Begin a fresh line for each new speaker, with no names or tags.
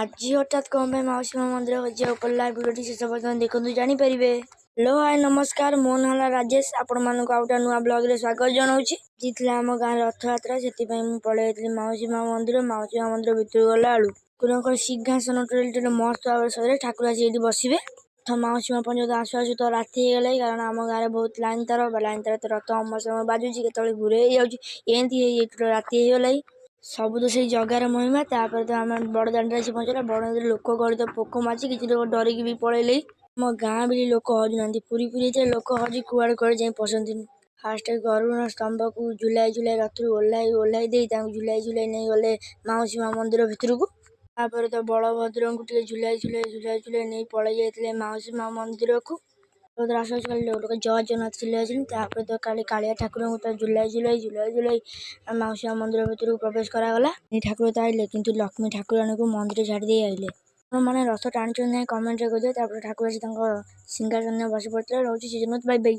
ଆଜି ହଠାତ୍ କ'ଣ ପାଇଁ ମାଉସୀ ମା ମନ୍ଦିର ଯିବାକୁ ପଡ଼ିଲା ଭିଡ଼ିଓଟି ଶେଷ ପର୍ଯ୍ୟନ୍ତ ଦେଖନ୍ତୁ ଜାଣିପାରିବେ। ହ୍ୟାଲୋ ହାଏ ନମସ୍କାର, ମୋ ନାଁ ହେଲା ରାଜେଶ। ଆପଣମାନଙ୍କୁ ଆଉ ଗୋଟେ ନୂଆ ବ୍ଲଗରେ ସ୍ୱାଗତ ଜଣାଉଛି। ଆଜି ଥିଲା ଆମ ଗାଁରେ ରଥଯାତ୍ରା, ସେଥିପାଇଁ ମୁଁ ପଳେଇ ଯାଇଥିଲି ମାଉସୀ ମା ମନ୍ଦିର। ମାଉସୀ ମା ମନ୍ଦିର ଭିତରକୁ ଗଲା ବେଳୁ ଠାକୁରଙ୍କର ସିଂହାସନ ଟୋଟାଲି ମସ୍ତ ଭାବରେ ସଜାଇଲେ। ଠାକୁର ଆସି ଏଇଠି ବସିବେ। ମାଉସୀ ମା ପର୍ଯ୍ୟନ୍ତ ଆସୁ ଆସୁ ତ ରାତି ହେଇଗଲା, କାରଣ ଆମ ଗାଁରେ ବହୁତ ଲାଇନ୍ ତାର ରଥ ସମସ୍ତଙ୍କ ବାଜୁଛି, କେତେବେଳେ ଘୁରେ ହେଇଯାଉଛି, ଏମିତି ହେଇ ରାତି ହେଇଗଲା। ସବୁ ତ ସେଇ ଜଗାର ମହିମା। ତାପରେ ତ ଆମେ ବଡ଼ ଦାଣ୍ଡରେ ଆସି ପହଞ୍ଚିଲା। ବଡ଼ ଦାଣ୍ଡରେ ଲୋକ ଗଳି ତ ପୋକ ମାଛି, କିଛି ଲୋକ ଡରିକି ବି ପଳେଇଲେ। ଆମ ଗାଁ ବି ଲୋକ ହଜୁନାହାନ୍ତି, ପୁରୀ ହେଇଥିଲେ ଲୋକ ହଜି କୁଆଡ଼େ ଯାଇ ପଶନ୍ତିନି। ଫାଷ୍ଟ ଗରୁଡ଼ ସ୍ତମ୍ଭକୁ ଝୁଲାଇ ରଥରୁ ଓହ୍ଲାଇ ଦେଇ ତାଙ୍କୁ ଝୁଲାଇ ନେଇ ଗଲେ ମାଉସୀ ମା ମନ୍ଦିର ଭିତରକୁ। ତାପରେ ତ ବଳଭଦ୍ରଙ୍କୁ ଟିକେ ଝୁଲାଇ ନେଇ ପଳେଇ ଯାଇଥିଲେ ମାଉସୀ ମା ମନ୍ଦିରକୁ। ଲୋକ ଜୟ ଜଗନ୍ନାଥ ଚିଲେଇଛନ୍ତି। ତାପରେ ତ କାଳିଆ ଠାକୁରଙ୍କୁ ତ ଝୁଲାଇ ମାଉସୀ ମା ମନ୍ଦିର ଭିତରକୁ ପ୍ରବେଶ କରାଗଲା। ଏ ଠାକୁର ତ ଆଇଲେ, କିନ୍ତୁ ଲକ୍ଷ୍ମୀ ଠାକୁରାଣୀଙ୍କୁ ମନ୍ଦିର ଛାଡ଼ି ଦେଇ ଆଇଲେ। ଆପଣମାନେ ରଥ ଟାଣିଛନ୍ତି ନାହିଁ କମେଣ୍ଟରେ କହିଦେବେ। ତାପରେ ଠାକୁର ଆସି ତାଙ୍କ ସିଂହାସନରେ ବସି ପଡ଼ିଥିଲେ। ରହୁଛି ସେ ଜଗନ୍ନାଥ, ବାଇ ବାଇ।